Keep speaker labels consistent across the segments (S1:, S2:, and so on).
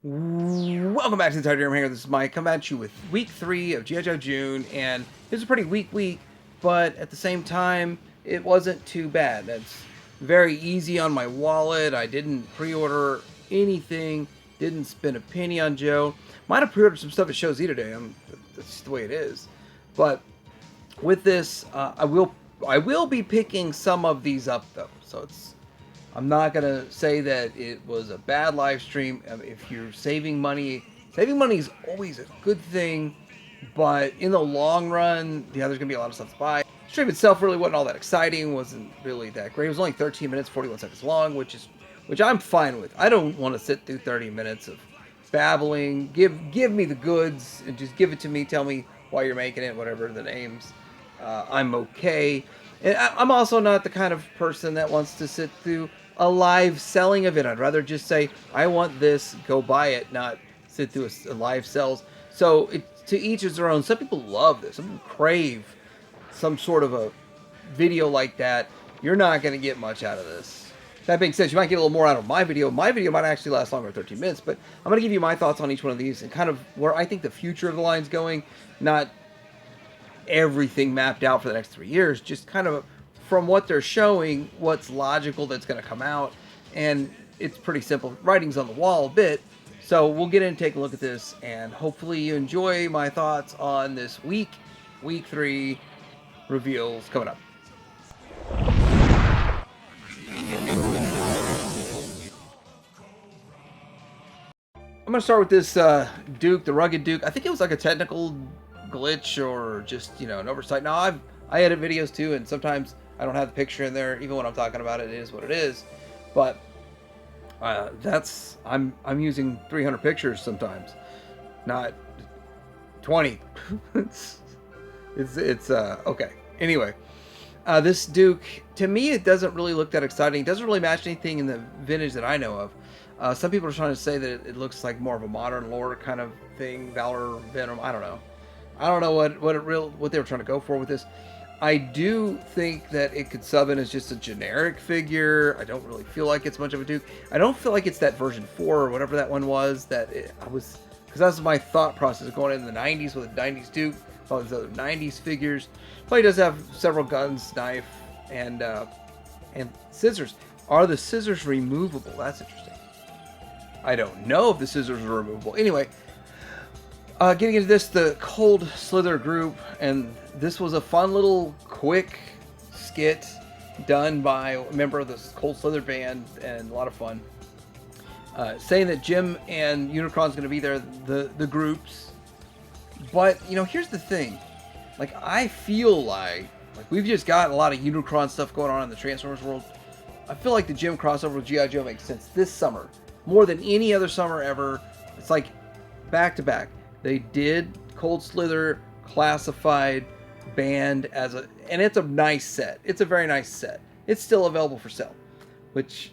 S1: Welcome back to the Tiger Hanger. This is Mike. Come at you with week 3 of G.I. Joe June, and it was a pretty weak week, but at the same time, it wasn't too bad. That's very easy on my wallet. I didn't pre-order anything, didn't spend a penny on Joe. Might have pre-ordered some stuff at Show Z today. That's just the way it is. But with this, I will be picking some of these up though. So I'm not gonna say that it was a bad live stream. If you're saving money is always a good thing. But in the long run, yeah, there's gonna be a lot of stuff to buy. The stream itself really wasn't all that exciting. Wasn't really that great. It was only 13 minutes, 41 seconds long, which I'm fine with. I don't want to sit through 30 minutes of babbling. Give me the goods and just give it to me. Tell me why you're making it, whatever the names. I'm okay. And I'm also not the kind of person that wants to sit through a live selling of it. I'd rather just say, I want this, go buy it, not sit through a live sells. So to each is their own. Some people love this. Some people crave some sort of a video like that. You're not going to get much out of this. That being said, you might get a little more out of my video. My video might actually last longer than 13 minutes, but I'm going to give you my thoughts on each one of these and kind of where I think the future of the line's going, not everything mapped out for the next 3 years, just kind of from what they're showing, what's logical that's going to come out. And it's pretty simple. Writing's on the wall a bit. So we'll get in and take a look at this, and hopefully you enjoy my thoughts on this week 3 reveals coming up. I'm going to start with this Duke, the Rugged Duke. I think it was like a technical glitch or just, an oversight. Now, I edit videos too, and sometimes I don't have the picture in there. Even when I'm talking about it, it is what it is. But I'm using 300 pictures sometimes, not 20. it's okay. Anyway, this Duke, to me, it doesn't really look that exciting. It doesn't really match anything in the vintage that I know of. Some people are trying to say that it looks like more of a modern lore kind of thing, Valor, Venom. I don't know. I don't know what they were trying to go for with this. I do think that it could sub in as just a generic figure. I don't really feel like it's much of a Duke. I don't feel like it's that version 4 or whatever that one was because that was my thought process going in the 90s with a 90s Duke, all these other 90s figures. But he does have several guns, knife, and scissors. Are the scissors removable? That's interesting. I don't know if the scissors are removable. Anyway, getting into this, the Cold Slither group, and this was a fun little quick skit done by a member of the Cold Slither band, and a lot of fun. Saying that Jim and Unicron's going to be there, the groups. But, here's the thing. Like, I feel like we've just got a lot of Unicron stuff going on in the Transformers world. I feel like the Jim crossover with G.I. Joe makes sense this summer. More than any other summer ever. It's like back to back. They did Cold Slither classified band and it's a nice set. It's a very nice set. It's still available for sale, which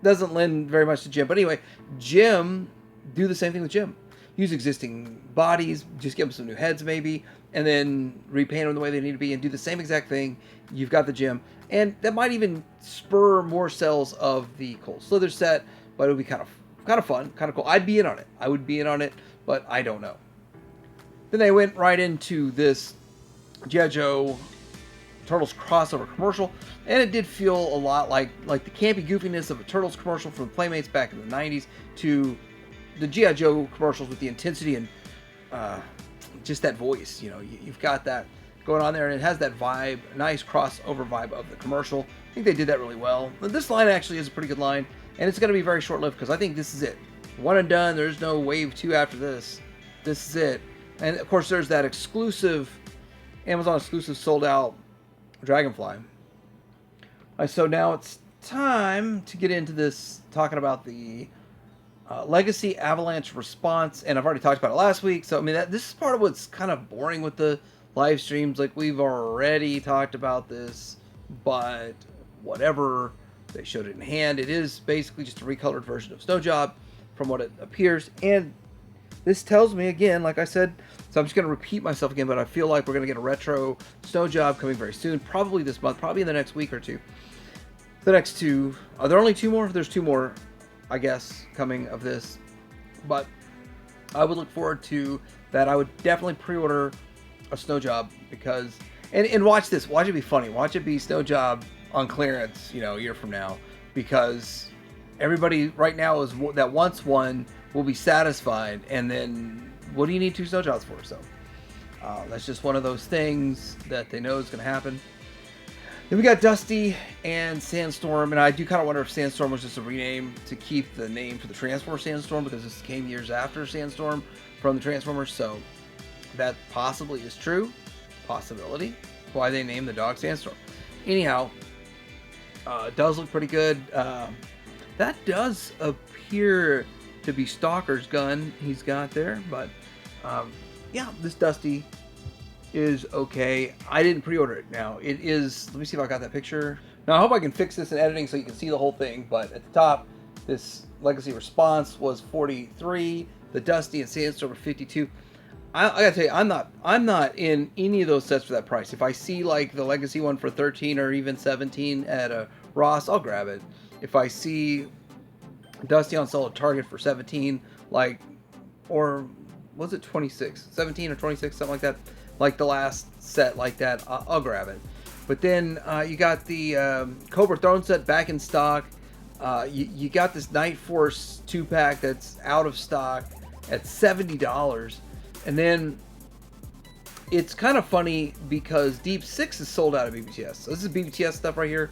S1: doesn't lend very much to Jim. But anyway, Jim, do the same thing with Jim. Use existing bodies, just give them some new heads maybe, and then repaint them the way they need to be and do the same exact thing. You've got the Jim. And that might even spur more sales of the Cold Slither set, but it would be kind of fun, kind of cool. I'd be in on it. I would be in on it, but I don't know. Then they went right into this G.I. Joe Turtles crossover commercial, and it did feel a lot like the campy goofiness of a Turtles commercial from Playmates back in the 90s to the G.I. Joe commercials with the intensity and just that voice. You've got that going on there, and it has that vibe, nice crossover vibe of the commercial. I think they did that really well. This line actually is a pretty good line, and it's going to be very short-lived because I think this is it. One and done. There's no wave 2 after this. This is it. And of course, there's that exclusive, Amazon exclusive sold out Dragonfly. So now it's time to get into this, talking about the Legacy Avalanche response. And I've already talked about it last week. So, this is part of what's kind of boring with the live streams. Like, we've already talked about this, but whatever. They showed it in hand. It is basically just a recolored version of Snow Job from what it appears. And this tells me, again, like I said, so I'm just going to repeat myself again, but I feel like we're going to get a retro Snow Job coming very soon, probably this month, probably in the next week or two. The next two, are there only 2 more? There's 2 more, I guess, coming of this. But I would look forward to that. I would definitely pre-order a Snow Job because, and watch this. Watch it be funny. Watch it be Snow Job on clearance, a year from now, because everybody right now is that wants one will be satisfied, and then what do you need two Snow Jobs for? So that's just one of those things that they know is going to happen. Then we got Dusty and Sandstorm, and I do kind of wonder if Sandstorm was just a rename to keep the name for the Transformer Sandstorm, because this came years after Sandstorm from the Transformers, so that possibly is true. Possibility. Why they named the dog Sandstorm. Anyhow, it does look pretty good. That does appear to be Stalker's gun he's got there, but yeah, this Dusty is okay. I didn't pre-order it. Now it is, let me see if I got that picture. Now I hope I can fix this in editing so you can see the whole thing, but at the top this Legacy Response was 43, the Dusty and Sandstorm were 52. I gotta tell you, I'm not in any of those sets for that price. If I see like the Legacy one for 13 or even 17 at a Ross, I'll grab it. If I see Dusty on sale at Target for 17, like, or was it 26, 17 or 26, something like that, like the last set like that, I'll grab it. But then you got the Cobra Throne set back in stock. You got this Night Force 2-pack that's out of stock at $70. And then it's kind of funny because Deep 6 is sold out of BBTS. So this is BBTS stuff right here.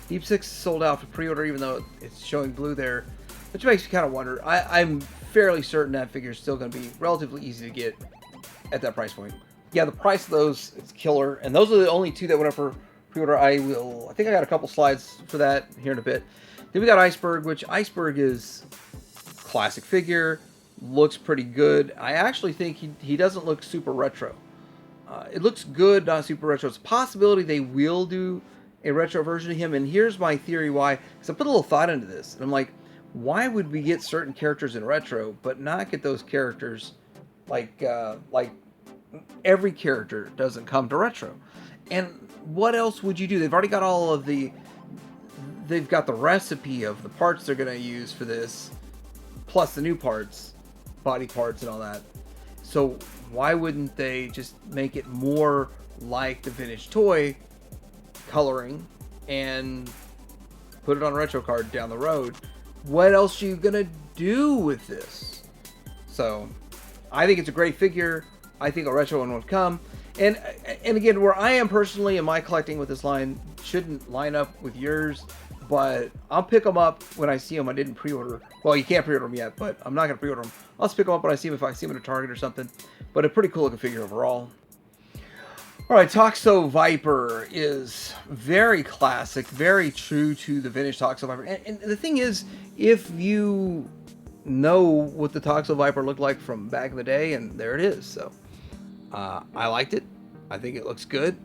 S1: Deep 6 is sold out for pre-order, even though it's showing blue there, which makes me kind of wonder. I'm fairly certain that figure is still going to be relatively easy to get at that price point. Yeah, the price of those is killer, and those are the only two that went up for pre-order. I think I got a couple slides for that here in a bit. Then we got Iceberg, which Iceberg is classic figure, looks pretty good. I actually think he doesn't look super retro. It looks good, not super retro. It's a possibility they will do a retro version of him, and here's my theory why. Because I put a little thought into this, and I'm like, why would we get certain characters in retro, but not get those characters like every character doesn't come to retro? And what else would you do? They've already got they've got the recipe of the parts they're going to use for this, plus the new parts, body parts and all that. So why wouldn't they just make it more like the vintage toy coloring and put it on a retro card down the road? What else are you going to do with this? So I think it's a great figure. I think a retro one would come. And again, where I am personally in my collecting with this line shouldn't line up with yours, but I'll pick them up when I see them. I didn't pre-order. Well, you can't pre-order them yet, but I'm not going to pre-order them. I'll just pick them up when I see them, if I see them at a Target or something. But a pretty cool looking figure overall. All right, Toxo Viper is very classic, very true to the vintage Toxo Viper. And the thing is, if you know what the Toxo Viper looked like from back in the day, and there it is. So I liked it. I think it looks good.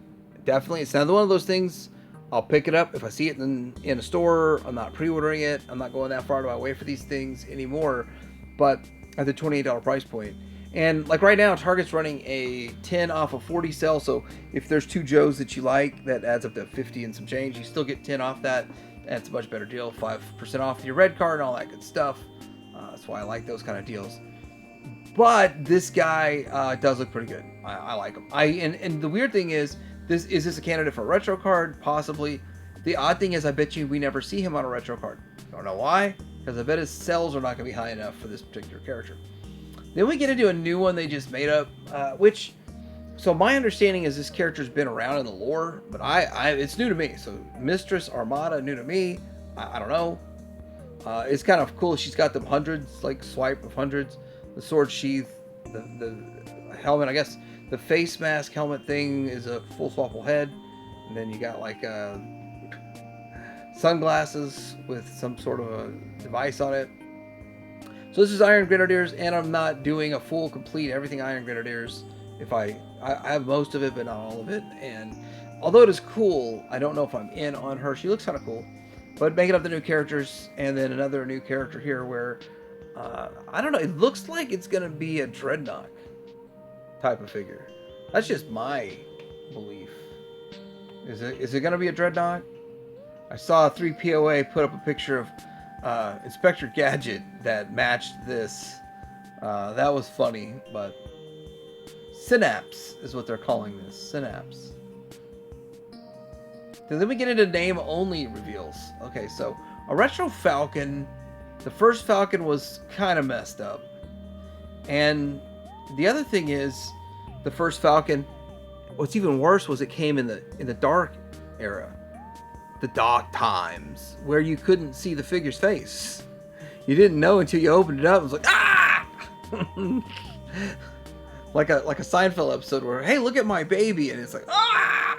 S1: Definitely, it's another one of those things. I'll pick it up if I see it in a store. I'm not pre-ordering it. I'm not going that far to my way for these things anymore. But at the $28 price point. And like right now, Target's running a 10 off of 40 sale. So if there's two Joes that you like, that adds up to 50 and some change. You still get 10 off that. That's a much better deal. 5% off your red card and all that good stuff. That's why I like those kind of deals. But this guy does look pretty good. I like him. And the weird thing is this a candidate for a retro card? Possibly. The odd thing is, I bet you we never see him on a retro card. Don't know why, because I bet his sales are not going to be high enough for this particular character. Then we get into a new one they just made up, so my understanding is this character's been around in the lore, but it's new to me. So Mistress Armada, new to me. I don't know. It's kind of cool. She's got them hundreds, like swipe of hundreds. The sword sheath, the helmet, I guess the face mask helmet thing is a full swappable head. And then you got like sunglasses with some sort of a device on it. So this is Iron Grenadiers, and I'm not doing a full, complete, everything Iron Grenadiers. If I have most of it, but not all of it. And although it is cool, I don't know if I'm in on her. She looks kind of cool. But making up the new characters, and then another new character here where, I don't know, it looks like it's going to be a Dreadnought type of figure. That's just my belief. Is it going to be a Dreadnought? I saw 3POA put up a picture of Inspector Gadget that matched this That was funny, but Synapse is what they're calling this. Synapse. Then we get into name-only reveals. Okay, so a Retro Falcon. The first Falcon was kind of messed up. And the other thing is, the first Falcon, what's even worse was it came in the dark era. The dark times, where you couldn't see the figure's face. You didn't know until you opened it up. It was like, ah! like a Seinfeld episode where, hey, look at my baby, and it's like, ah!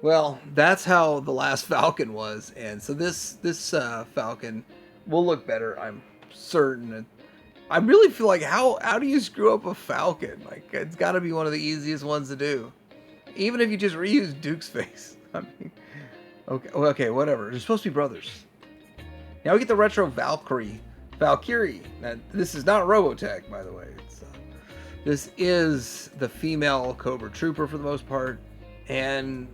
S1: Well, that's how the last Falcon was, and so this Falcon will look better, I'm certain. I really feel like how do you screw up a Falcon? Like, it's got to be one of the easiest ones to do, even if you just reuse Duke's face. I mean, okay, whatever. They're supposed to be brothers. Now we get the retro Valkyrie. Now, this is not Robotech, by the way. This is the female Cobra Trooper for the most part, and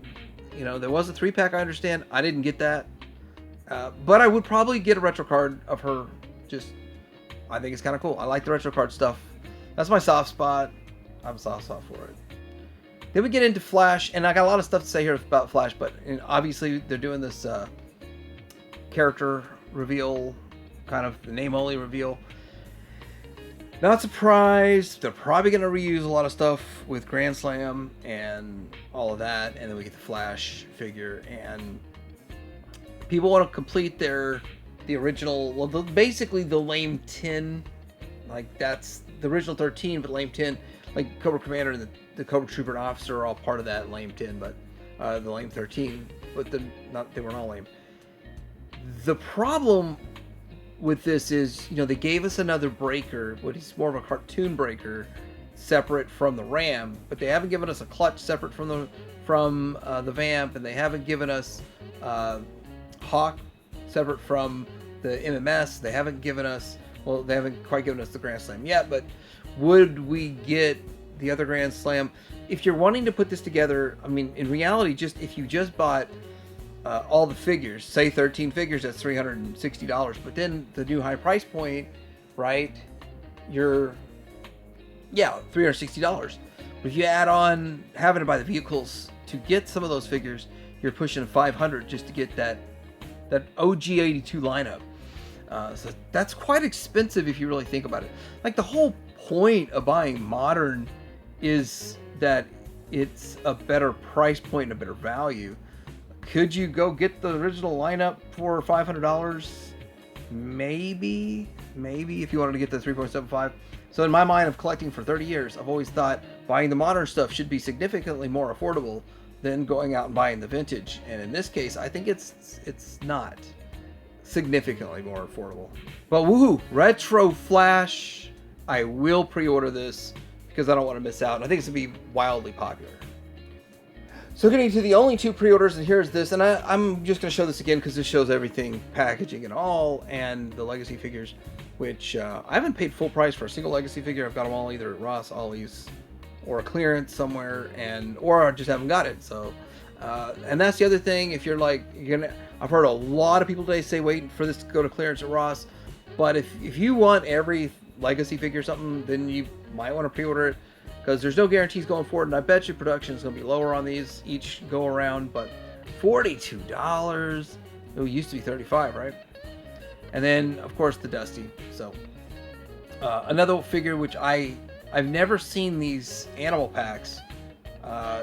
S1: you know, there was a 3-pack. I understand. I didn't get that, but I would probably get a retro card of her. Just, I think it's kind of cool. I like the retro card stuff. That's my soft spot. I have a soft spot for it. Then we get into Flash, and I got a lot of stuff to say here about Flash, but obviously they're doing this character reveal, kind of the name-only reveal. Not surprised. They're probably going to reuse a lot of stuff with Grand Slam and all of that, and then we get the Flash figure, and people want to complete the original, well, basically the Lame 10, like that's the original 13, but Lame 10, like Cobra Commander and the Cobra Trooper and Officer are all part of that Lame 10, but the Lame 13, but they weren't all lame. The problem with this is, you know, they gave us another breaker, but he's more of a cartoon breaker, separate from the Ram, but they haven't given us a clutch separate from the Vamp, and they haven't given us Hawk separate from the MMS. They haven't given us, well, they haven't quite given us the Grand Slam yet, but would we get the other Grand Slam? If you're wanting to put this together, I mean, in reality, if you just bought all the figures, say 13 figures, that's $360, but then the new high price point, right, you're, yeah, $360. But if you add on having to buy the vehicles to get some of those figures, you're pushing $500 just to get that OG82 lineup. So that's quite expensive if you really think about it. Like, the whole point of buying Modern is that it's a better price point and a better value. Could you go get the original lineup for $500? Maybe if you wanted to get the 3.75. So in my mind of collecting for 30 years, I've always thought buying the modern stuff should be significantly more affordable than going out and buying the vintage. And in this case, I think it's not significantly more affordable. But woohoo, Retro Flash. I will pre-order this because I don't want to miss out. I think it's going to be wildly popular. So getting to the only 2 pre-orders, and here's this, and I'm just going to show this again because this shows everything, packaging and all, and the Legacy figures, which I haven't paid full price for a single Legacy figure. I've got them all either at Ross, Ollie's, or a clearance somewhere, or I just haven't got it. So, and that's the other thing. If you're like, I've heard a lot of people today say wait for this to go to clearance at Ross, but if you want every Legacy figure or something, then you might want to pre-order it, because there's no guarantees going forward, and I bet you production is going to be lower on these each go around. But $42, it used to be $35, right? And then of course the Dusty. So another figure which I've never seen these animal packs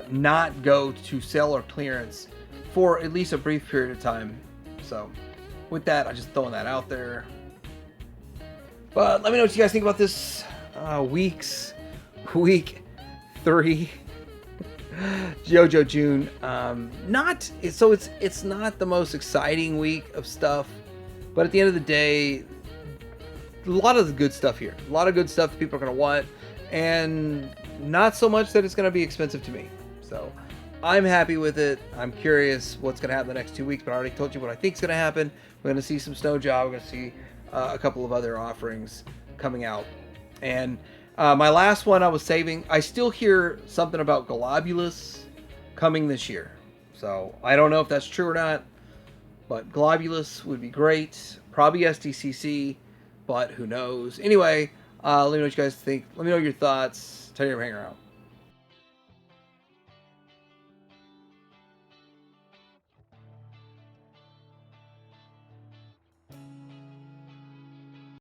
S1: not go to sell or clearance for at least a brief period of time. So with that, I'm just throwing that out there. But let me know what you guys think about this week 3 JoJo June. It's not the most exciting week of stuff, but at the end of the day, a lot of the good stuff here, a lot of good stuff that people are going to want, and not so much that it's going to be expensive to me. So I'm happy with it. I'm curious what's going to happen the next 2 weeks, but I already told you what I think is going to happen. We're going to see some Snow Job. We're going to see a couple of other offerings coming out, and my last one I was saving. I still hear something about Globulus coming this year, so I don't know if that's true or not, but Globulus would be great. Probably SDCC, but who knows. Anyway, Let me know what you guys think. Let me know your thoughts. Tell your hanger out.